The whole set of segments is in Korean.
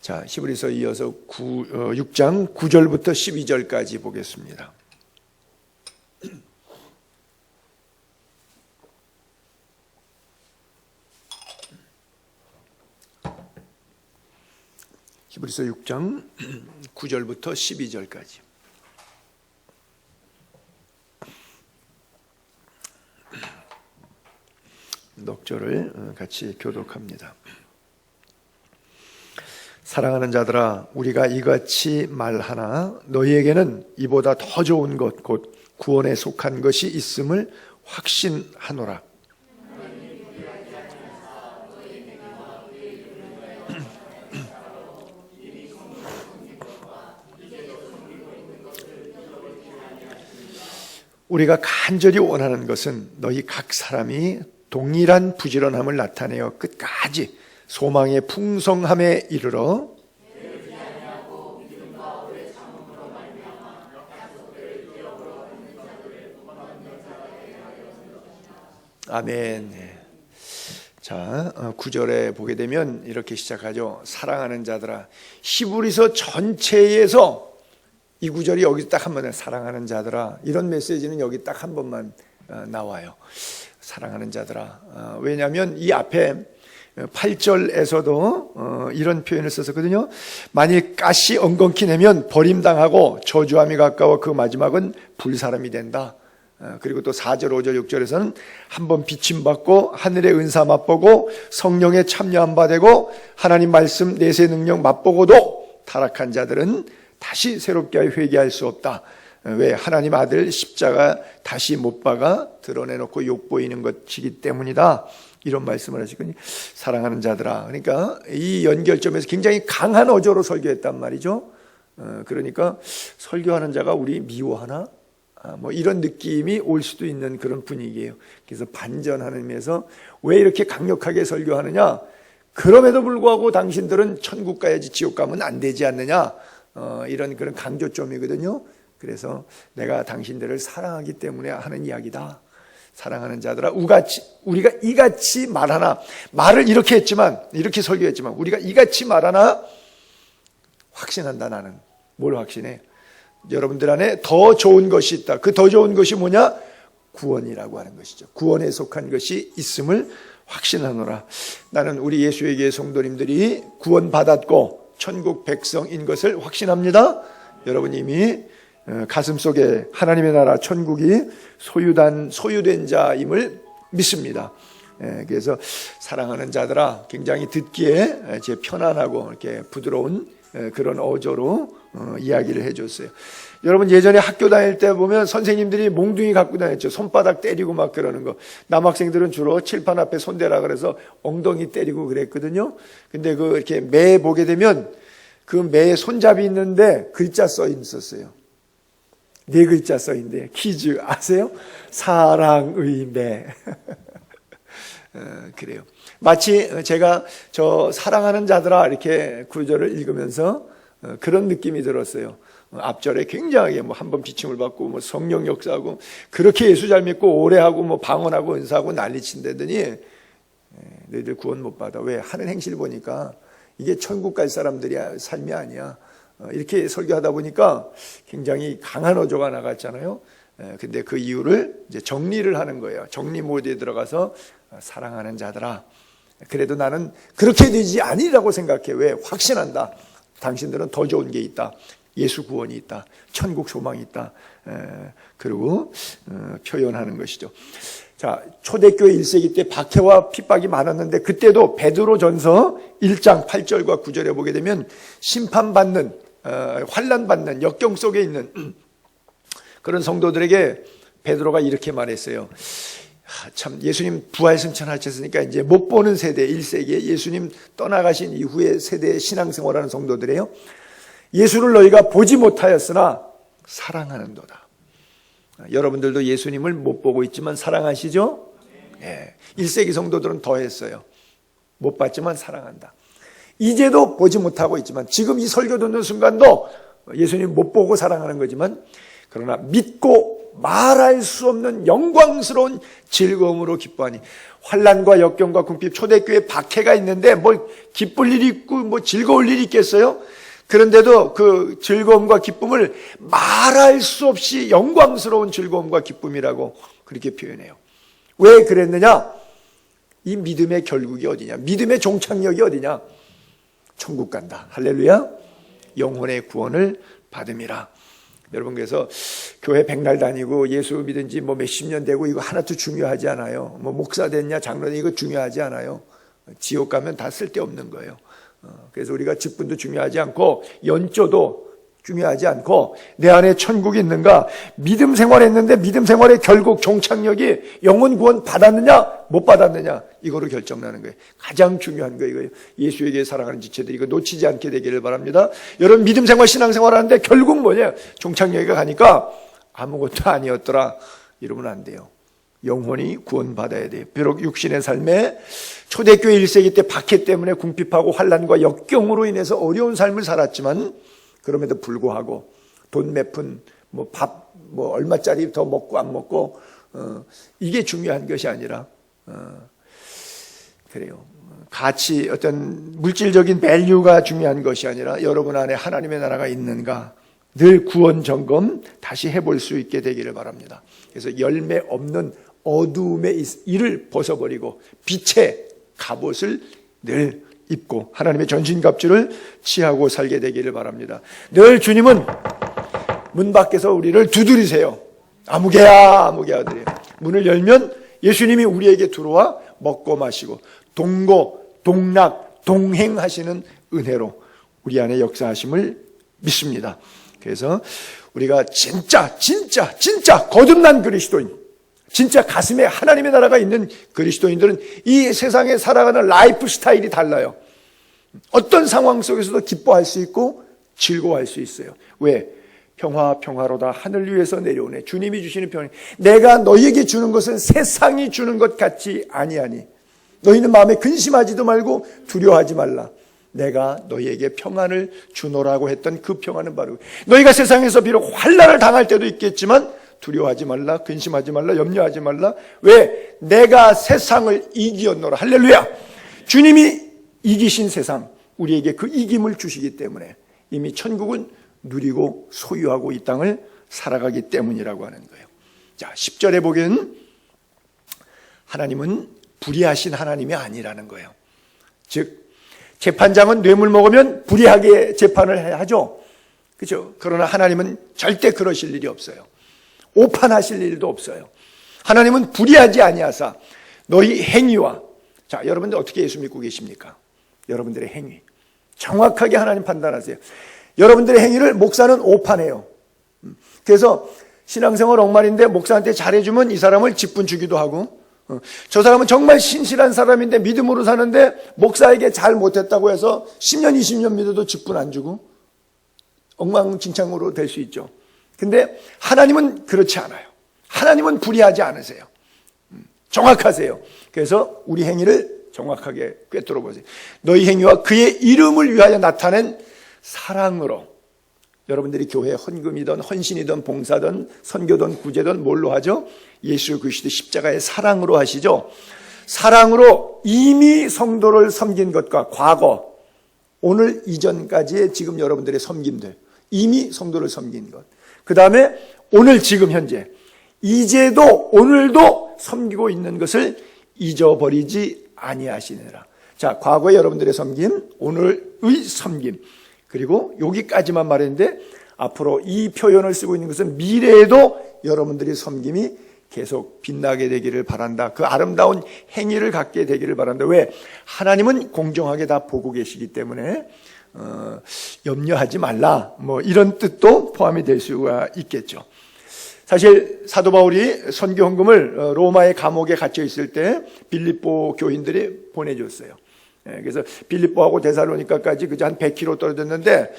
자, 히브리서 이어서 6장 9절부터 12절까지 보겠습니다. 히브리서 6장 9절부터 12절까지. 넉절을 같이 교독합니다. 사랑하는 자들아, 우리가 이같이 말하나 너희에게는 이보다 더 좋은 것, 곧 구원에 속한 것이 있음을 확신하노라. 우리가 간절히 원하는 것은 너희 각 사람이 동일한 부지런함을 나타내어 끝까지 소망의 풍성함에 이르러 아멘. 자, 9절에 보게 되면 이렇게 시작하죠. 사랑하는 자들아. 히브리서 전체에서 이 구절이 여기 딱 한 번에 사랑하는 자들아, 이런 메시지는 여기 딱 한 번만 나와요. 사랑하는 자들아. 왜냐하면 이 앞에 8절에서도 이런 표현을 썼었거든요. 만일 가시 엉겅퀴 내면 버림당하고 저주함이 가까워 그 마지막은 불사람이 된다. 그리고 또 4절, 5절, 6절에서는 한번 비침받고 하늘의 은사 맛보고 성령에 참여한 바 되고 하나님 말씀 내세 능력 맛보고도 타락한 자들은 다시 새롭게 회개할 수 없다. 왜? 하나님 아들 십자가 다시 못 박아 드러내놓고 욕보이는 것이기 때문이다. 이런 말씀을 하시거든요. 사랑하는 자들아. 그러니까 이 연결점에서 굉장히 강한 어조로 설교했단 말이죠. 그러니까 설교하는 자가 우리 미워하나? 뭐 이런 느낌이 올 수도 있는 그런 분위기예요. 그래서 반전하는 의미에서 왜 이렇게 강력하게 설교하느냐? 그럼에도 불구하고 당신들은 천국 가야지 지옥 가면 안 되지 않느냐? 이런 그런 강조점이거든요. 그래서 내가 당신들을 사랑하기 때문에 하는 이야기다. 사랑하는 자들아, 우리가 이같이 말하나, 말을 이렇게 했지만, 이렇게 설교했지만, 우리가 이같이 말하나 확신한다. 나는 뭘 확신해? 여러분들 안에 더 좋은 것이 있다. 그 더 좋은 것이 뭐냐? 구원이라고 하는 것이죠. 구원에 속한 것이 있음을 확신하노라. 나는 우리 예수의 교회 성도님들이 구원받았고 천국 백성인 것을 확신합니다. 여러분 이미 가슴속에 하나님의 나라 천국이 소유된 자임을 믿습니다. 그래서 사랑하는 자들아, 굉장히 듣기에 제 편안하고 이렇게 부드러운 그런 어조로 이야기를 해줬어요. 여러분 예전에 학교 다닐 때 보면 선생님들이 몽둥이 갖고 다녔죠. 손바닥 때리고 막 그러는 거. 남학생들은 주로 칠판 앞에 손대라 그래서 엉덩이 때리고 그랬거든요. 근데 그 이렇게 매 보게 되면 그 매에 손잡이 있는데 글자 써 있었어요. 4글자 써 있는데 퀴즈 아세요? 사랑의 매. 그래요. 마치 제가 저 사랑하는 자들아 이렇게 구절을 읽으면서 그런 느낌이 들었어요. 앞절에 굉장하게 뭐 한번 비침을 받고 뭐 성령 역사하고 그렇게 예수 잘 믿고 오래 하고 뭐 방언하고 은사하고 난리친다더니 너희들 구원 못 받아. 왜? 하는 행실 보니까 이게 천국 갈 사람들이 삶이 아니야. 이렇게 설교하다 보니까 굉장히 강한 어조가 나갔잖아요. 근데 그 이유를 이제 정리를 하는 거예요. 정리 모드에 들어가서 사랑하는 자들아. 그래도 나는 그렇게 되지 아니라고 생각해. 왜? 확신한다. 당신들은 더 좋은 게 있다. 예수 구원이 있다. 천국 소망이 있다. 그리고 표현하는 것이죠. 자, 초대교회 1세기 때 박해와 핍박이 많았는데 그때도 베드로전서 1장 8절과 9절에 보게 되면 심판받는 환난받는 역경 속에 있는 그런 성도들에게 베드로가 이렇게 말했어요. 참 예수님 부활 승천하셨으니까 이제 못 보는 세대 1세기에 예수님 떠나가신 이후의 세대의 신앙생활하는 성도들이에요. 예수를 너희가 보지 못하였으나 사랑하는도다. 여러분들도 예수님을 못 보고 있지만 사랑하시죠? 네. 1세기 성도들은 더 했어요. 못 봤지만 사랑한다. 이제도 보지 못하고 있지만 지금 이 설교 듣는 순간도 예수님 못 보고 사랑하는 거지만 그러나 믿고 말할 수 없는 영광스러운 즐거움으로 기뻐하니. 환난과 역경과 궁핍, 초대교회에 박해가 있는데 뭐 기쁠 일이 있고 뭐 즐거울 일이 있겠어요? 그런데도 그 즐거움과 기쁨을 말할 수 없이 영광스러운 즐거움과 기쁨이라고 그렇게 표현해요. 왜 그랬느냐? 이 믿음의 결국이 어디냐? 믿음의 종착역이 어디냐? 천국 간다. 할렐루야. 영혼의 구원을 받음이라. 여러분, 그래서 교회 백날 다니고 예수 믿은 지 뭐 몇십 년 되고 이거 하나도 중요하지 않아요. 뭐 목사 됐냐 장로냐 이거 중요하지 않아요. 지옥 가면 다 쓸데없는 거예요. 그래서 우리가 직분도 중요하지 않고 연조도 중요하지 않고 내 안에 천국이 있는가, 믿음 생활했는데 믿음 생활의 결국 종착역이 영혼 구원 받았느냐 못 받았느냐 이거로 결정나는 거예요. 가장 중요한 거 이거예요. 예수에게 살아가는 지체들이 이거 놓치지 않게 되기를 바랍니다. 여러분, 믿음 생활 신앙 생활 하는데 결국 뭐냐, 종착역에 가니까 아무것도 아니었더라 이러면 안 돼요. 영혼이 구원받아야 돼요. 비록 육신의 삶에 초대교회 1세기 때 박해 때문에 궁핍하고 환난과 역경으로 인해서 어려운 삶을 살았지만 그럼에도 불구하고 돈 몇 푼, 뭐 밥, 뭐 얼마짜리 더 먹고 안 먹고, 이게 중요한 것이 아니라, 그래요. 가치, 어떤 물질적인 밸류가 중요한 것이 아니라 여러분 안에 하나님의 나라가 있는가, 늘 구원 점검 다시 해볼 수 있게 되기를 바랍니다. 그래서 열매 없는 어두움의 이를 벗어버리고 빛의 갑옷을 늘 입고 하나님의 전신갑주를 취하고 살게 되기를 바랍니다. 늘 주님은 문 밖에서 우리를 두드리세요. 아무개야 아무개야 들이요. 문을 열면 예수님이 우리에게 들어와 먹고 마시고 동거 동락 동행하시는 은혜로 우리 안에 역사하심을 믿습니다. 그래서 우리가 진짜 거듭난 그리스도인, 진짜 가슴에 하나님의 나라가 있는 그리스도인들은 이 세상에 살아가는 라이프 스타일이 달라요. 어떤 상황 속에서도 기뻐할 수 있고 즐거워할 수 있어요. 왜? 평화로다 하늘 위에서 내려오네. 주님이 주시는 평화. 내가 너희에게 주는 것은 세상이 주는 것 같지 아니하니 너희는 마음에 근심하지도 말고 두려워하지 말라. 내가 너희에게 평안을 주노라고 했던 그 평안은 바로 너희가 세상에서 비록 환난을 당할 때도 있겠지만 두려워하지 말라, 근심하지 말라, 염려하지 말라. 왜? 내가 세상을 이기었노라. 할렐루야. 주님이 이기신 세상, 우리에게 그 이김을 주시기 때문에 이미 천국은 누리고 소유하고 이 땅을 살아가기 때문이라고 하는 거예요. 자, 10절에 보기엔 하나님은 불의하신 하나님이 아니라는 거예요. 즉 재판장은 뇌물 먹으면 불의하게 재판을 하죠. 그렇죠? 그러나 하나님은 절대 그러실 일이 없어요. 오판하실 일도 없어요. 하나님은 불의하지 아니하사 너희 행위와, 자, 여러분들 어떻게 예수 믿고 계십니까? 여러분들의 행위 정확하게 하나님 판단하세요. 여러분들의 행위를 목사는 오판해요. 그래서 신앙생활 엉말인데 목사한테 잘해주면 이 사람을 직분 주기도 하고, 저 사람은 정말 신실한 사람인데 믿음으로 사는데 목사에게 잘 못했다고 해서 10년 20년 믿어도 직분 안 주고 엉망진창으로 될 수 있죠. 근데 하나님은 그렇지 않아요. 하나님은 불의하지 않으세요. 정확하세요. 그래서 우리 행위를 정확하게 꿰뚫어 보세요. 너희 행위와 그의 이름을 위하여 나타낸 사랑으로, 여러분들이 교회 헌금이든 헌신이든 봉사든 선교든 구제든 뭘로 하죠? 예수 그리스도 십자가의 사랑으로 하시죠. 사랑으로 이미 성도를 섬긴 것과 과거, 오늘 이전까지의 지금 여러분들의 섬김들, 이미 성도를 섬긴 것, 그 다음에 오늘 지금 현재 이제도 오늘도 섬기고 있는 것을 잊어버리지 아니하시느라. 자, 과거의 여러분들의 섬김, 오늘의 섬김, 그리고 여기까지만 말했는데 앞으로 이 표현을 쓰고 있는 것은 미래에도 여러분들의 섬김이 계속 빛나게 되기를 바란다. 그 아름다운 행위를 갖게 되기를 바란다. 왜? 하나님은 공정하게 다 보고 계시기 때문에 염려하지 말라, 뭐 이런 뜻도 포함이 될 수가 있겠죠. 사실 사도 바울이 선교 헌금을 로마의 감옥에 갇혀 있을 때 빌립보 교인들이 보내줬어요. 그래서 빌립보하고 데살로니카까지 그저 한 100km 떨어졌는데,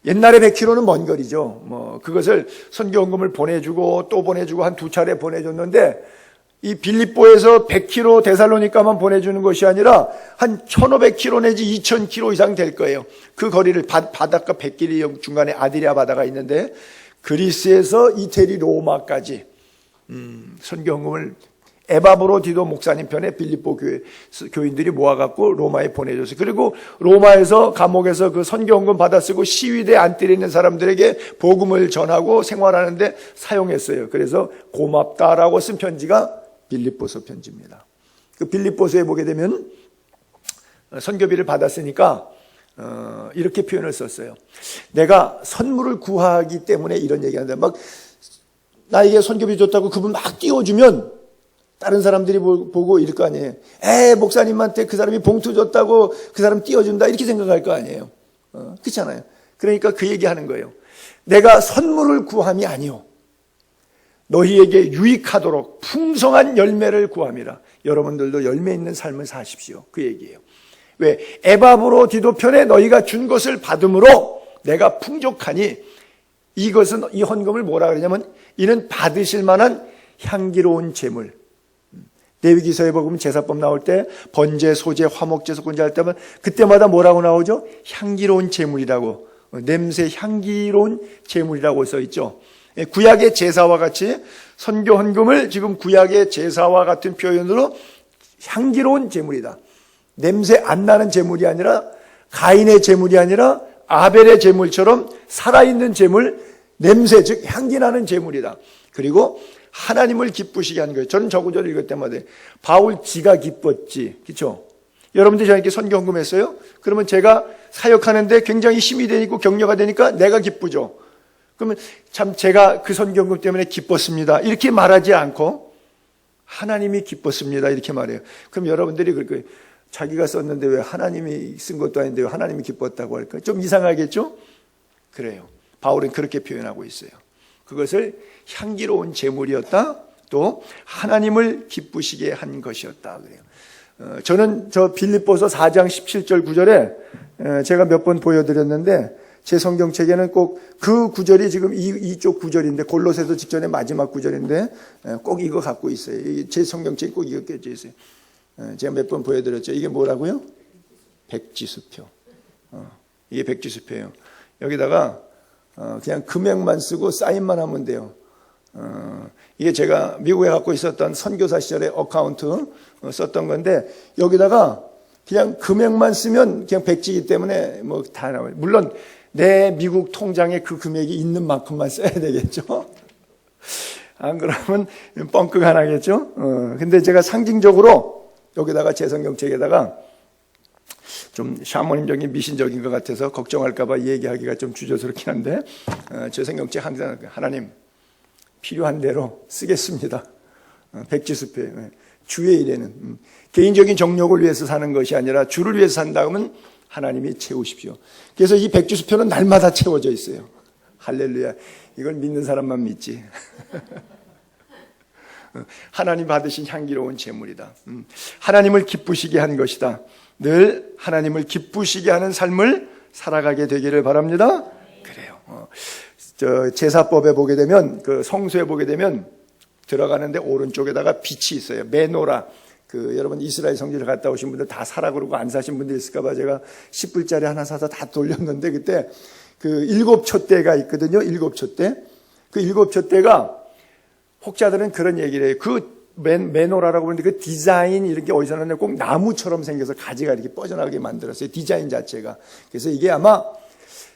옛날에 100km는 먼 거리죠. 뭐 그것을 선교 헌금을 보내주고 또 보내주고 한 2차례 보내줬는데, 이 빌립보에서 100km 데살로니카만 보내주는 것이 아니라 한 1500km 내지 2000km 이상 될 거예요. 그 거리를 바닷가 100길이 중간에 아드리아 바다가 있는데 그리스에서 이태리 로마까지 선교 헌금을 에바브로디도 목사님 편에 빌립보 교인들이 모아갖고 로마에 보내줬어요. 그리고 로마에서 감옥에서 그 선교 헌금 받아 쓰고 시위대 안뜰에 있는 사람들에게 복음을 전하고 생활하는데 사용했어요. 그래서 고맙다라고 쓴 편지가 빌립보서 편지입니다. 그 빌립보서에 보게 되면 선교비를 받았으니까 이렇게 표현을 썼어요. 내가 선물을 구하기 때문에 이런 얘기하는데, 막 나에게 선교비 줬다고 그분 막 띄워주면 다른 사람들이 보고 이럴 거 아니에요. 목사님한테 그 사람이 봉투 줬다고 그 사람 띄워준다, 이렇게 생각할 거 아니에요. 그렇잖아요. 그러니까 그 얘기하는 거예요. 내가 선물을 구함이 아니요, 너희에게 유익하도록 풍성한 열매를 구함이라. 여러분들도 열매 있는 삶을 사십시오, 그 얘기예요. 왜? 에바브로디도 편에 너희가 준 것을 받음으로 내가 풍족하니, 이것은, 이 헌금을 뭐라 그러냐면 이는 받으실 만한 향기로운 제물. 레위기서에 보면 제사법 나올 때 번제, 소제, 화목제, 속건제 할 때면 그때마다 뭐라고 나오죠? 향기로운 제물이라고, 냄새 향기로운 제물이라고 써 있죠. 구약의 제사와 같이 선교 헌금을 지금 구약의 제사와 같은 표현으로 향기로운 제물이다. 냄새 안 나는 제물이 아니라, 가인의 제물이 아니라 아벨의 제물처럼 살아있는 제물, 냄새, 즉 향기 나는 제물이다. 그리고 하나님을 기쁘시게 하는 거예요. 저는 저 구절을 읽을 때마다 바울 지가 기뻤지, 그렇죠? 여러분들이 저에게 선교 헌금했어요? 그러면 제가 사역하는데 굉장히 힘이 되고 격려가 되니까 내가 기쁘죠. 그러면 참 제가 그 선교 헌금 때문에 기뻤습니다, 이렇게 말하지 않고 하나님이 기뻤습니다, 이렇게 말해요. 그럼 여러분들이 그렇게 자기가 썼는데 왜 하나님이 쓴 것도 아닌데 왜 하나님이 기뻤다고 할까요? 좀 이상하겠죠? 그래요. 바울은 그렇게 표현하고 있어요. 그것을 향기로운 제물이었다, 또 하나님을 기쁘시게 한 것이었다 그래요. 저는 저 빌립보서 4장 17절 9절에 제가 몇 번 보여드렸는데, 제 성경책에는 꼭 그 구절이 지금 이쪽 구절인데, 골로새서 직전의 마지막 구절인데 꼭 이거 갖고 있어요. 제 성경책에 꼭 이거 껴져 있어요. 제가 몇 번 보여드렸죠. 이게 뭐라고요? 백지수표. 이게 백지수표예요. 여기다가 그냥 금액만 쓰고 사인만 하면 돼요. 이게 제가 미국에 갖고 있었던 선교사 시절에 어카운트 썼던 건데, 여기다가 그냥 금액만 쓰면 그냥 백지이기 때문에 뭐 다 나와요. 물론 내 미국 통장에 그 금액이 있는 만큼만 써야 되겠죠. 안 그러면 뻥끗 나겠죠. 근데 제가 상징적으로 여기다가 제 성경책에다가 좀 샤머님적인 미신적인 것 같아서 걱정할까봐 얘기하기가 좀 주저스럽긴 한데, 제 성경책 항상 하나님 필요한 대로 쓰겠습니다. 백지수표에 주의 일에는 개인적인 정욕을 위해서 사는 것이 아니라 주를 위해서 산다 하면 하나님이 채우십시오. 그래서 이 백지수표는 날마다 채워져 있어요. 할렐루야. 이걸 믿는 사람만 믿지. 하나님 받으신 향기로운 제물이다. 하나님을 기쁘시게 한 것이다. 늘 하나님을 기쁘시게 하는 삶을 살아가게 되기를 바랍니다. 그래요. 저 제사법에 보게 되면, 그 성소에 보게 되면 들어가는데 오른쪽에다가 빛이 있어요. 메노라. 여러분 이스라엘 성지를 갔다 오신 분들 다 사라 그러고 안 사신 분들 있을까봐 제가 10불짜리 하나 사서 다 돌렸는데, 그때 그 7촛대가 있거든요. 7촛대. 그 7촛대가 혹자들은 그런 얘기를 해요. 그 메노라라고 하는데 그 디자인 이런 게 어디서 나왔냐면 꼭 나무처럼 생겨서 가지가 이렇게 뻗어나가게 만들었어요. 디자인 자체가. 그래서 이게 아마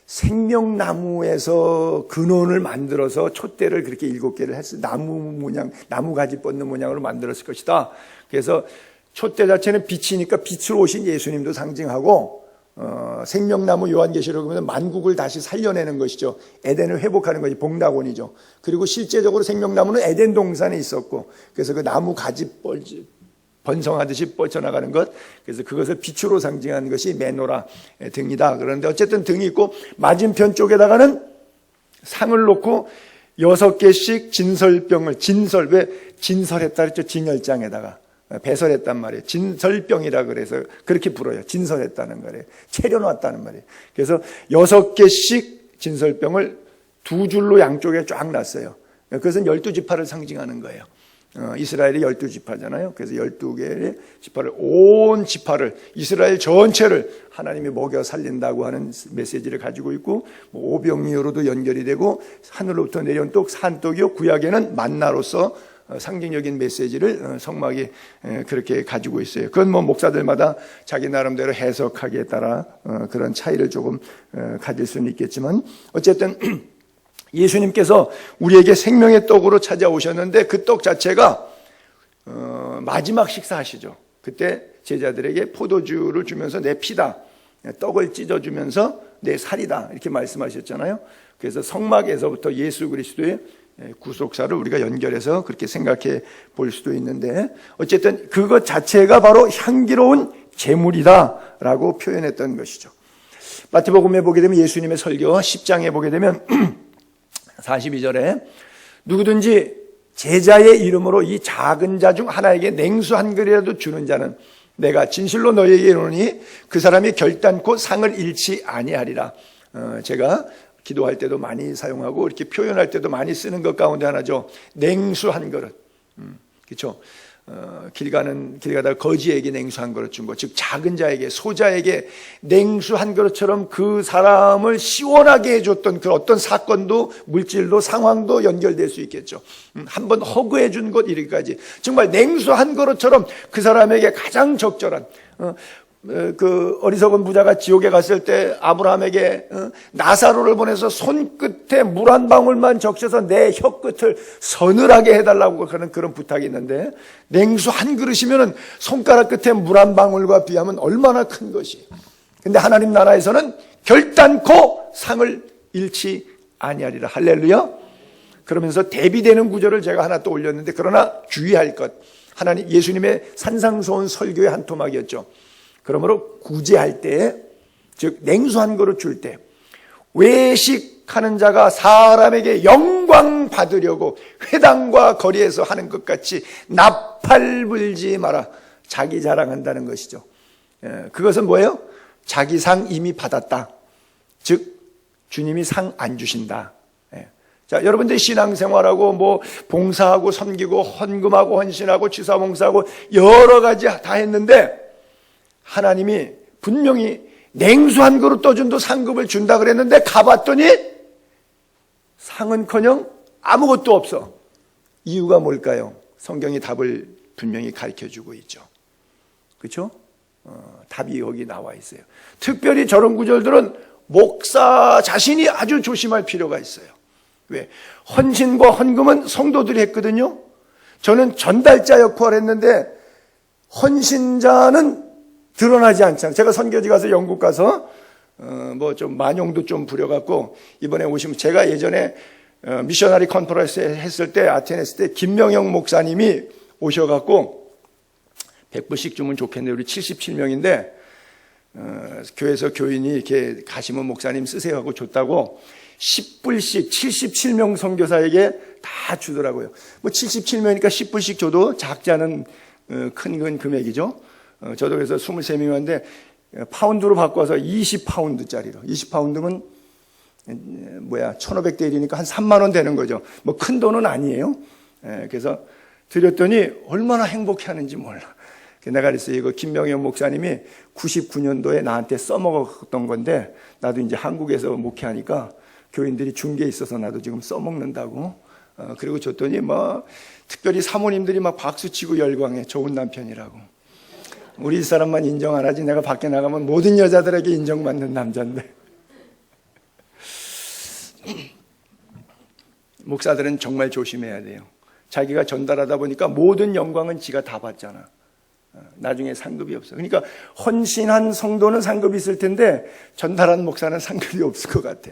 생명나무에서 근원을 만들어서 촛대를 그렇게 7개를 했어요. 나무 모양, 나무 가지 뻗는 모양으로 만들었을 것이다. 그래서 촛대 자체는 빛이니까 빛으로 오신 예수님도 상징하고, 생명나무 요한계시록 보면 만국을 다시 살려내는 것이죠. 에덴을 회복하는 것이 복락원이죠. 그리고 실제적으로 생명나무는 에덴 동산에 있었고, 그래서 그 나무 가지 번성하듯이 뻗쳐나가는 것, 그래서 그것을 빛으로 상징하는 것이 메노라 등이다. 그런데 어쨌든 등이 있고, 맞은편 쪽에다가는 상을 놓고 6개씩 진설병을, 왜 진설했다 그랬죠? 진열장에다가 배설했단 말이에요. 진설병이라 그래서 그렇게 불어요. 진설했다는 거래요. 차려놨다는 말이에요. 그래서 6개씩 진설병을 2줄로 양쪽에 쫙 놨어요. 그것은 12지파를 상징하는 거예요. 이스라엘이 12지파잖아요. 그래서 12개의 지파를, 온 지파를, 이스라엘 전체를 하나님이 먹여 살린다고 하는 메시지를 가지고 있고, 오병이어로도 연결이 되고, 하늘로부터 내려온 떡, 산떡이요, 구약에는 만나로서 상징적인 메시지를 성막이 그렇게 가지고 있어요. 그건 뭐 목사들마다 자기 나름대로 해석하기에 따라 그런 차이를 조금 가질 수는 있겠지만, 어쨌든 예수님께서 우리에게 생명의 떡으로 찾아오셨는데 그 떡 자체가 마지막 식사하시죠. 그때 제자들에게 포도주를 주면서 내 피다, 떡을 찢어주면서 내 살이다, 이렇게 말씀하셨잖아요. 그래서 성막에서부터 예수 그리스도의 구속사를 우리가 연결해서 그렇게 생각해 볼 수도 있는데, 어쨌든 그것 자체가 바로 향기로운 제물이다라고 표현했던 것이죠. 마태복음에 보게 되면 예수님의 설교 10장에 보게 되면 42절에 누구든지 제자의 이름으로 이 작은 자 중 하나에게 냉수 한 그릇이라도 주는 자는 내가 진실로 너희에게 이르노니 그 사람이 결단코 상을 잃지 아니하리라. 제가 기도할 때도 많이 사용하고 이렇게 표현할 때도 많이 쓰는 것 가운데 하나죠. 냉수 한 그릇. 그렇죠? 길 가다가 거지에게 냉수 한 그릇 준 것, 즉 작은 자에게, 소자에게 냉수 한 그릇처럼 그 사람을 시원하게 해줬던 그 어떤 사건도, 물질도, 상황도 연결될 수 있겠죠. 한번 허구해 준 것 이르기까지 정말 냉수 한 그릇처럼 그 사람에게 가장 적절한, 그 어리석은 부자가 지옥에 갔을 때 아브라함에게 나사로를 보내서 손끝에 물 한 방울만 적셔서 내 혀끝을 서늘하게 해달라고 하는 그런 부탁이 있는데, 냉수 한 그릇이면 손가락 끝에 물 한 방울과 비하면 얼마나 큰 것이. 근데 하나님 나라에서는 결단코 상을 잃지 아니하리라. 할렐루야. 그러면서 대비되는 구절을 제가 하나 또 올렸는데, 그러나 주의할 것, 하나님 예수님의 산상수훈 설교의 한 토막이었죠. 그러므로 구제할 때, 즉 냉수 한 그릇 줄 때, 외식하는 자가 사람에게 영광 받으려고 회당과 거리에서 하는 것 같이 나팔 불지 마라. 자기 자랑한다는 것이죠. 그것은 뭐예요? 자기 상 이미 받았다. 즉 주님이 상 안 주신다. 자, 여러분들 신앙생활하고 뭐 봉사하고 섬기고 헌금하고 헌신하고 취사봉사하고 여러 가지 다 했는데, 하나님이 분명히 냉수 한 그릇 떠준도 상급을 준다 그랬는데 가봤더니 상은커녕 아무것도 없어. 이유가 뭘까요? 성경이 답을 분명히 가르쳐주고 있죠. 그렇죠? 답이 여기 나와 있어요. 특별히 저런 구절들은 목사 자신이 아주 조심할 필요가 있어요. 왜? 헌신과 헌금은 성도들이 했거든요. 저는 전달자 역할을 했는데 헌신자는 드러나지 않잖아요. 제가 선교지 가서 영국 가서 뭐 좀 만용도 좀 부려갖고 이번에 오시면, 제가 예전에 미셔너리 컨퍼런스 했을 때, 아테네 했을 때 김명영 목사님이 오셔갖고 100불씩 주면 좋겠네. 우리 77명인데 교회에서 교인이 이렇게 가시면 목사님 쓰세요 하고 줬다고 10불씩 77명 선교사에게 다 주더라고요. 뭐 77명이니까 10불씩 줘도 작지 않은 큰 금액이죠. 저도 그래서 23명인데 파운드로 바꿔서 20파운드짜리로, 20파운드면 1,500대 1이니까 한 3만 원 되는 거죠. 뭐 큰 돈은 아니에요. 그래서 드렸더니 얼마나 행복해하는지 몰라. 내가 그랬어요. 이거 김명현 목사님이 99년도에 나한테 써먹었던 건데, 나도 이제 한국에서 목회하니까 교인들이 준 게 있어서 나도 지금 써먹는다고. 그리고 줬더니 뭐 특별히 사모님들이 막 박수치고 열광해. 좋은 남편이라고. 우리 사람만 인정 안 하지, 내가 밖에 나가면 모든 여자들에게 인정받는 남자인데. 목사들은 정말 조심해야 돼요. 자기가 전달하다 보니까 모든 영광은 지가 다 받잖아. 나중에 상급이 없어. 그러니까 헌신한 성도는 상급이 있을 텐데 전달한 목사는 상급이 없을 것 같아.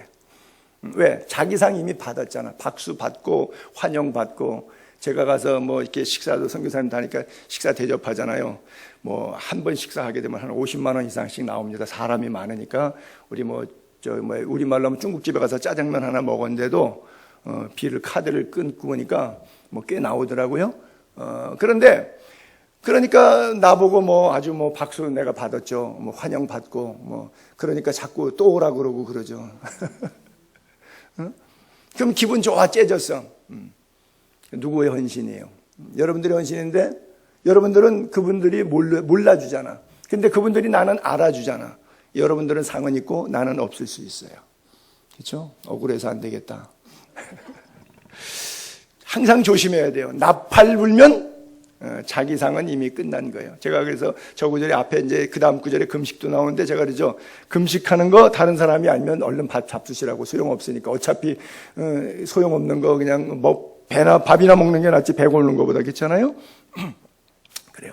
왜? 자기 상 이미 받았잖아. 박수 받고 환영 받고. 제가 가서 뭐 이렇게 식사도 선교사님 다니까 식사 대접하잖아요. 뭐 한 번 식사하게 되면 한 50만 원 이상씩 나옵니다. 사람이 많으니까. 우리 우리 말로 하면 중국집에 가서 짜장면 하나 먹었는데도 비를 카드를 끊고 보니까 뭐 꽤 나오더라고요. 그런데 그러니까 나보고 뭐 아주 뭐 박수 내가 받았죠. 뭐 환영 받고 뭐 그러니까 자꾸 또 오라고 그러고 그러죠. 그럼 기분 좋아 째졌어. 누구의 헌신이에요? 여러분들의 헌신인데, 여러분들은 그분들이 몰라주잖아. 근데 그분들이 나는 알아주잖아. 여러분들은 상은 있고 나는 없을 수 있어요. 그렇죠? 억울해서 안 되겠다. 항상 조심해야 돼요. 나팔 불면 자기 상은 이미 끝난 거예요. 제가 그래서 저 구절에 앞에 이제 그 다음 구절에 금식도 나오는데 제가 그러죠. 금식하는 거 다른 사람이 알면 얼른 밥 잡수시라고. 소용없으니까. 어차피 소용없는 거 그냥 뭐 배나 밥이나 먹는 게 낫지 배 고르는 것보다. 그렇잖아요. 그래요.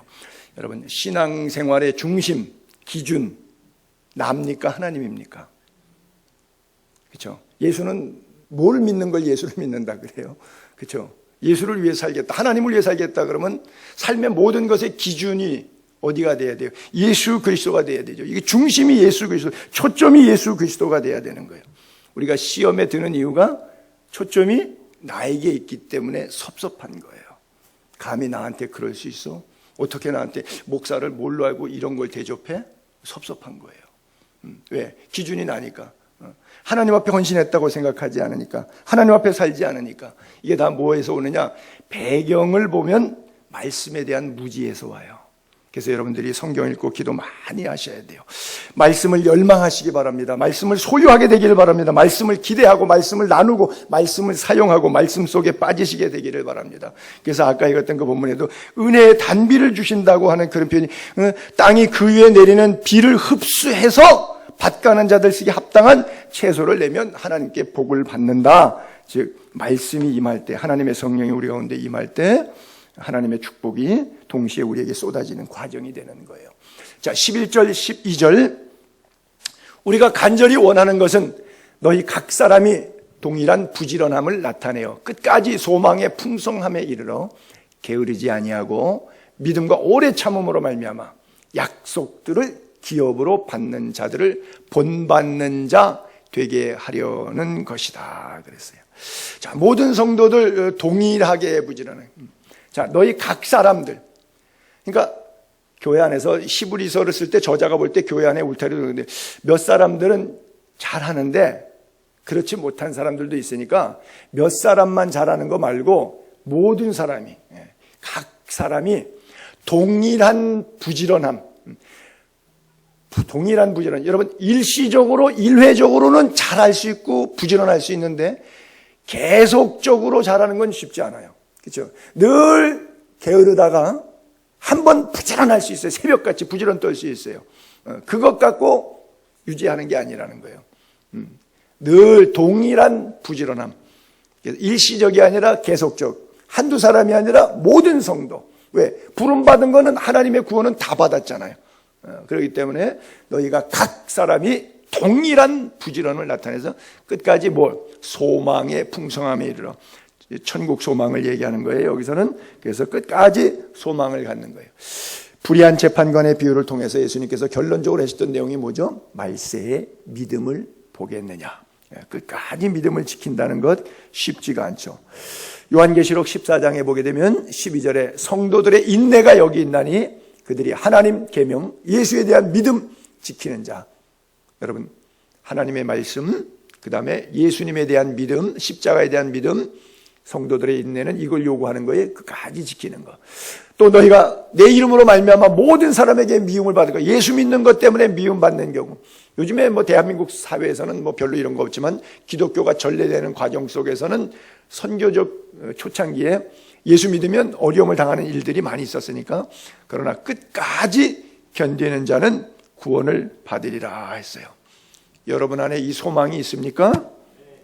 여러분, 신앙생활의 중심, 기준 나입니까? 하나님입니까? 그렇죠. 예수는 뭘 믿는 걸 예수를 믿는다 그래요. 그렇죠. 예수를 위해 살겠다, 하나님을 위해 살겠다 그러면 삶의 모든 것의 기준이 어디가 돼야 돼요? 예수 그리스도가 돼야 되죠. 이게 중심이 예수 그리스도, 초점이 예수 그리스도가 돼야 되는 거예요. 우리가 시험에 드는 이유가 초점이 나에게 있기 때문에 섭섭한 거예요. 감히 나한테 그럴 수 있어? 어떻게 나한테 목사를 뭘로 알고 이런 걸 대접해? 섭섭한 거예요. 왜? 기준이 나니까. 하나님 앞에 헌신했다고 생각하지 않으니까, 하나님 앞에 살지 않으니까. 이게 다 뭐에서 오느냐? 배경을 보면 말씀에 대한 무지에서 와요. 그래서 여러분들이 성경 읽고 기도 많이 하셔야 돼요. 말씀을 열망하시기 바랍니다. 말씀을 소유하게 되기를 바랍니다. 말씀을 기대하고 말씀을 나누고 말씀을 사용하고 말씀 속에 빠지시게 되기를 바랍니다. 그래서 아까 읽었던 그 본문에도 은혜의 단비를 주신다고 하는 그런 표현이, 땅이 그 위에 내리는 비를 흡수해서 밭가는 자들에게 합당한 채소를 내면 하나님께 복을 받는다. 즉 말씀이 임할 때, 하나님의 성령이 우리 가운데 임할 때 하나님의 축복이 동시에 우리에게 쏟아지는 과정이 되는 거예요. 자, 11절 12절, 우리가 간절히 원하는 것은 너희 각 사람이 동일한 부지런함을 나타내어 끝까지 소망의 풍성함에 이르러 게으르지 아니하고 믿음과 오래 참음으로 말미암아 약속들을 기업으로 받는 자들을 본받는 자 되게 하려는 것이다 그랬어요. 자, 모든 성도들 동일하게 부지런해. 자, 너희 각 사람들. 그러니까 교회 안에서 히브리서를 쓸 때 저자가 볼 때 교회 안에 울타리도 그런데 몇 사람들은 잘하는데 그렇지 못한 사람들도 있으니까 몇 사람만 잘하는 거 말고 모든 사람이, 각 사람이 동일한 부지런함, 동일한 부지런. 여러분, 일시적으로 일회적으로는 잘할 수 있고 부지런할 수 있는데 계속적으로 잘하는 건 쉽지 않아요. 그렇죠? 늘 게으르다가 한번 부지런할 수 있어요. 새벽같이 부지런 떨 수 있어요. 그것 갖고 유지하는 게 아니라는 거예요. 늘 동일한 부지런함. 일시적이 아니라 계속적. 한두 사람이 아니라 모든 성도. 왜? 부름받은 거는 하나님의 구원은 다 받았잖아요. 그렇기 때문에 너희가 각 사람이 동일한 부지런을 나타내서 끝까지 뭘? 소망의 풍성함에 이르러. 천국 소망을 얘기하는 거예요. 여기서는. 그래서 끝까지 소망을 갖는 거예요. 불의한 재판관의 비유를 통해서 예수님께서 결론적으로 하셨던 내용이 뭐죠? 말세의 믿음을 보겠느냐. 끝까지 믿음을 지킨다는 것 쉽지가 않죠. 요한계시록 14장에 보게 되면 12절에 성도들의 인내가 여기 있나니 그들이 하나님 계명, 예수에 대한 믿음 지키는 자. 여러분, 하나님의 말씀, 그 다음에 예수님에 대한 믿음, 십자가에 대한 믿음, 성도들의 인내는 이걸 요구하는 거예요. 끝까지 지키는 거. 또 너희가 내 이름으로 말미암아 모든 사람에게 미움을 받을 거. 예수 믿는 것 때문에 미움받는 경우. 요즘에 뭐 대한민국 사회에서는 뭐 별로 이런 거 없지만 기독교가 전래되는 과정 속에서는 선교적 초창기에 예수 믿으면 어려움을 당하는 일들이 많이 있었으니까. 그러나 끝까지 견디는 자는 구원을 받으리라 했어요. 여러분 안에 이 소망이 있습니까?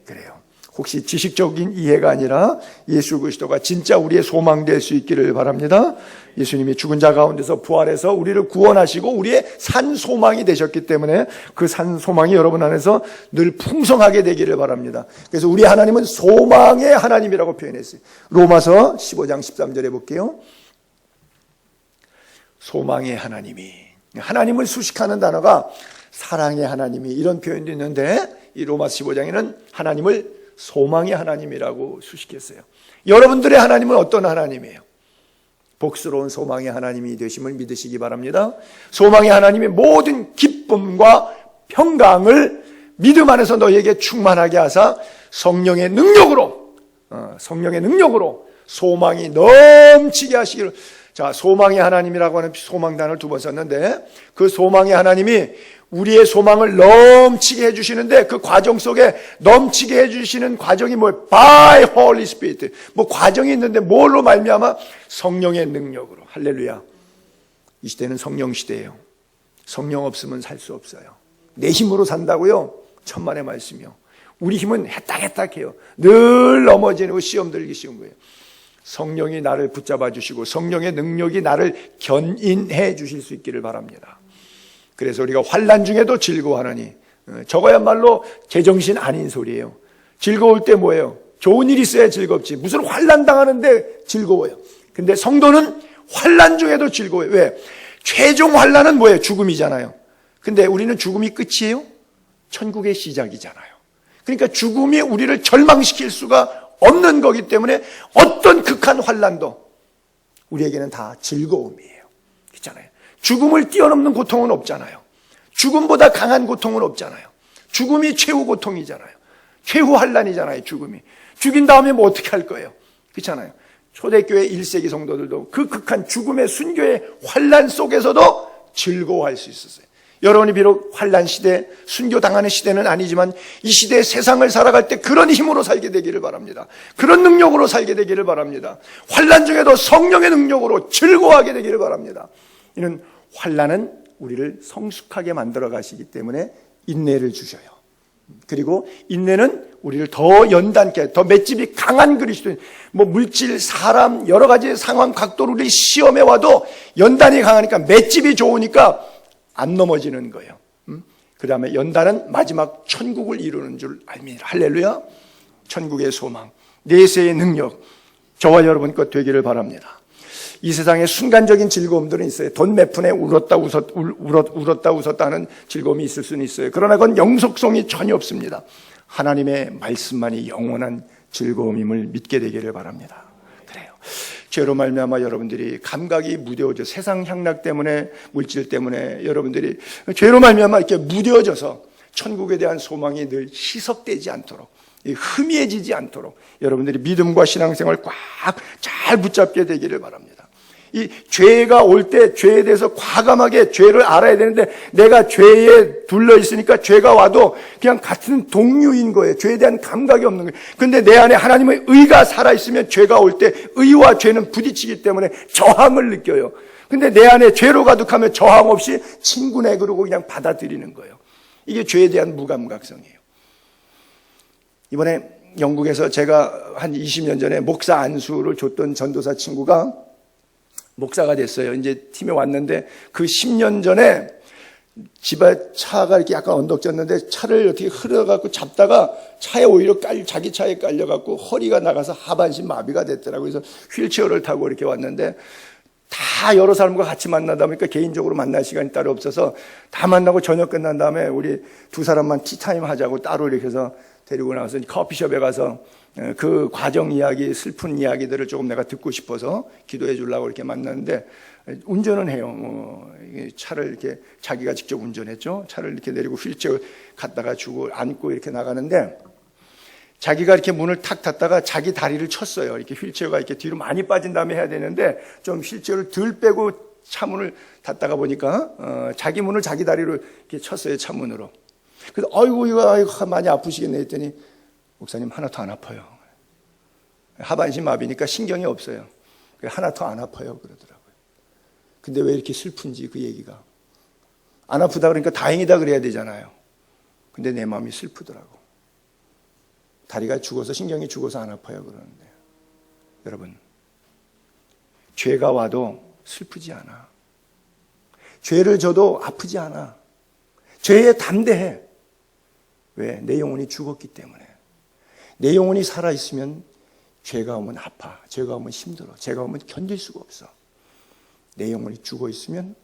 그래요. 혹시 지식적인 이해가 아니라 예수 그리스도가 진짜 우리의 소망 될 수 있기를 바랍니다. 예수님이 죽은 자 가운데서 부활해서 우리를 구원하시고 우리의 산 소망이 되셨기 때문에 그 산 소망이 여러분 안에서 늘 풍성하게 되기를 바랍니다. 그래서 우리 하나님은 소망의 하나님이라고 표현했어요. 로마서 15장 13절에 볼게요. 소망의 하나님이. 하나님을 수식하는 단어가 사랑의 하나님이, 이런 표현도 있는데 이 로마서 15장에는 하나님을 소망의 하나님이라고 수식했어요. 여러분들의 하나님은 어떤 하나님이에요? 복스러운 소망의 하나님이 되심을 믿으시기 바랍니다. 소망의 하나님이 모든 기쁨과 평강을 믿음 안에서 너희에게 충만하게 하사 성령의 능력으로 소망이 넘치게 하시기를. 자, 소망의 하나님이라고 하는 소망단을 두 번 썼는데 그 소망의 하나님이 우리의 소망을 넘치게 해주시는데 그 과정 속에 넘치게 해주시는 과정이 뭐예요? By Holy Spirit. 뭐 과정이 있는데 뭘로 말미암아? 성령의 능력으로. 할렐루야. 이 시대는 성령 시대예요. 성령 없으면 살 수 없어요. 내 힘으로 산다고요? 천만의 말씀이요. 우리 힘은 해딱해요. 늘 넘어지고 시험 들기 쉬운 거예요. 성령이 나를 붙잡아 주시고 성령의 능력이 나를 견인해 주실 수 있기를 바랍니다. 그래서 우리가 환난 중에도 즐거워하느니, 저거야말로 제정신 아닌 소리예요. 즐거울 때 뭐예요? 좋은 일이 있어야 즐겁지. 무슨 환난 당하는데 즐거워요. 근데 성도는 환난 중에도 즐거워요. 왜? 최종 환난은 뭐예요? 죽음이잖아요. 근데 우리는 죽음이 끝이에요? 천국의 시작이잖아요. 그러니까 죽음이 우리를 절망시킬 수가 없는 거기 때문에 어떤 극한 환난도 우리에게는 다 즐거움이에요. 그렇잖아요. 죽음을 뛰어넘는 고통은 없잖아요. 죽음보다 강한 고통은 없잖아요. 죽음이 최후 고통이잖아요. 최후 환난이잖아요. 죽음이. 죽인 다음에 뭐 어떻게 할 거예요? 그렇잖아요. 초대교회 1세기 성도들도 그 극한 죽음의 순교의 환난 속에서도 즐거워할 수 있었어요. 여러분이 비록 환난 시대, 순교당하는 시대는 아니지만 이 시대의 세상을 살아갈 때 그런 힘으로 살게 되기를 바랍니다. 그런 능력으로 살게 되기를 바랍니다. 환난 중에도 성령의 능력으로 즐거워하게 되기를 바랍니다. 이는 환난은 우리를 성숙하게 만들어 가시기 때문에 인내를 주셔요. 그리고 인내는 우리를 더 연단케, 더 맷집이 강한 그리스도인, 뭐 물질, 사람, 여러 가지 상황, 각도로 우리 시험에 와도 연단이 강하니까 맷집이 좋으니까 안 넘어지는 거예요. 그 다음에 연단은 마지막 천국을 이루는 줄 압니다. 할렐루야. 천국의 소망, 내세의 능력, 저와 여러분 것 되기를 바랍니다. 이 세상에 순간적인 즐거움들은 있어요. 돈 몇 푼에 울었다 웃었다 하는 즐거움이 있을 수는 있어요. 그러나 그건 영속성이 전혀 없습니다. 하나님의 말씀만이 영원한 즐거움임을 믿게 되기를 바랍니다. 그래요. 죄로 말미암아 여러분들이 감각이 무뎌져, 세상 향락 때문에, 물질 때문에 여러분들이 죄로 말미암아 이렇게 무뎌져서 천국에 대한 소망이 늘 희석되지 않도록, 흐미해지지 않도록 여러분들이 믿음과 신앙생활을 꽉 잘 붙잡게 되기를 바랍니다. 이 죄가 올 때 죄에 대해서 과감하게 죄를 알아야 되는데 내가 죄에 둘러 있으니까 죄가 와도 그냥 같은 동류인 거예요. 죄에 대한 감각이 없는 거예요. 그런데 내 안에 하나님의 의가 살아있으면 죄가 올 때 의와 죄는 부딪히기 때문에 저항을 느껴요. 근데 내 안에 죄로 가득하면 저항 없이 친구네 그러고 그냥 받아들이는 거예요. 이게 죄에 대한 무감각성이에요. 이번에 영국에서 제가 한 20년 전에 목사 안수를 줬던 전도사 친구가 목사가 됐어요. 이제 팀에 왔는데 그 10년 전에 집에 차가 이렇게 약간 언덕졌는데 차를 어떻게 흘러갖고 잡다가 차에 오히려 자기 차에 깔려갖고 허리가 나가서 하반신 마비가 됐더라고요. 그래서 휠체어를 타고 이렇게 왔는데 다 여러 사람과 같이 만나다 보니까 개인적으로 만날 시간이 따로 없어서 다 만나고 저녁 끝난 다음에 우리 두 사람만 티타임 하자고 따로 이렇게 해서 데리고 나와서 커피숍에 가서 그 과정 이야기, 슬픈 이야기들을 조금 내가 듣고 싶어서 기도해 주려고 이렇게 만났는데 운전은 해요. 차를 이렇게 자기가 직접 운전했죠. 차를 이렇게 내리고 휠체어 갖다가 주고 안고 이렇게 나가는데 자기가 이렇게 문을 탁 닫다가 자기 다리를 쳤어요. 이렇게 휠체어가 이렇게 뒤로 많이 빠진 다음에 해야 되는데 좀 휠체어를 덜 빼고 차문을 닫다가 보니까 자기 문을 자기 다리로 이렇게 쳤어요. 차문으로. 그래서 아이고 이거 많이 아프시겠네 했더니 목사님 하나도 안 아파요. 하반신 마비니까 신경이 없어요. 하나도 안 아파요 그러더라고요. 근데 왜 이렇게 슬픈지 그 얘기가. 안 아프다 그러니까 다행이다 그래야 되잖아요. 근데 내 마음이 슬프더라고. 다리가 죽어서 신경이 죽어서 안 아파요 그러는데 여러분 죄가 와도 슬프지 않아. 죄를 져도 아프지 않아. 죄에 담대해. 왜? 내 영혼이 죽었기 때문에. 내 영혼이 살아있으면 죄가 오면 아파. 죄가 오면 힘들어. 죄가 오면 견딜 수가 없어. 내 영혼이 죽어있으면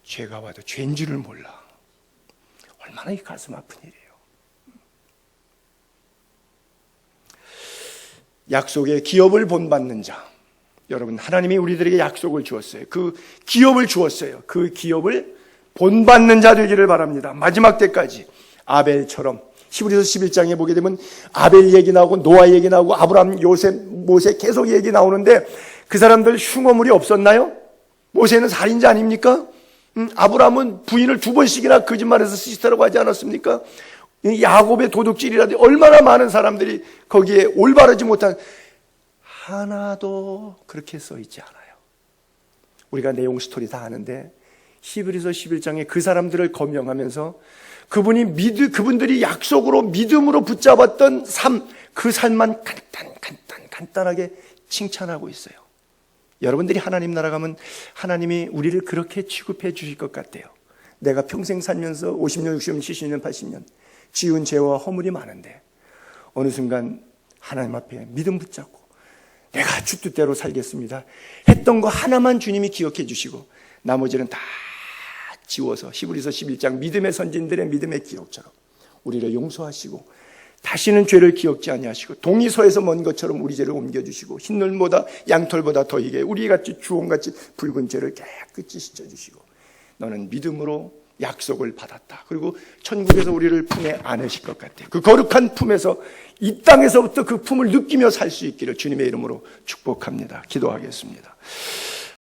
죄가 와도 죄인 줄을 몰라. 얼마나 이 가슴 아픈 일이에요. 약속의 기업을 본받는 자. 여러분 하나님이 우리들에게 약속을 주었어요. 그 기업을 주었어요. 그 기업을 본받는 자 되기를 바랍니다. 마지막 때까지 아벨처럼 히브리서 11장에 보게 되면 아벨 얘기 나오고 노아 얘기 나오고 아브라함, 요셉, 모세 계속 얘기 나오는데 그 사람들 흉어물이 없었나요? 모세는 살인자 아닙니까? 아브라함은 부인을 2번씩이나 거짓말해서 시스터라고 하지 않았습니까? 이 야곱의 도둑질이라든지 얼마나 많은 사람들이 거기에 올바르지 못한, 하나도 그렇게 써 있지 않아요. 우리가 내용 스토리 다 아는데 히브리서 11장에 그 사람들을 거명하면서 그분들이 약속으로 믿음으로 붙잡았던 삶, 그 삶만 간단하게 칭찬하고 있어요. 여러분들이 하나님 나라 가면 하나님이 우리를 그렇게 취급해 주실 것 같아요. 내가 평생 살면서 50년, 60년, 70년, 80년 지은 죄와 허물이 많은데 어느 순간 하나님 앞에 믿음 붙잡고 내가 주 뜻대로 살겠습니다 했던 거 하나만 주님이 기억해 주시고 나머지는 다 지워서 히브리서 11장 믿음의 선진들의 믿음의 기록처럼 우리를 용서하시고 다시는 죄를 기억지 아니하시고 동이서에서 먼 것처럼 우리 죄를 옮겨주시고 흰눈보다 양털보다 더 희게 우리같이 주홍같이 붉은 죄를 깨끗이 씻어주시고 너는 믿음으로 약속을 받았다. 그리고 천국에서 우리를 품에 안으실 것 같아요. 그 거룩한 품에서 이 땅에서부터 그 품을 느끼며 살 수 있기를 주님의 이름으로 축복합니다. 기도하겠습니다.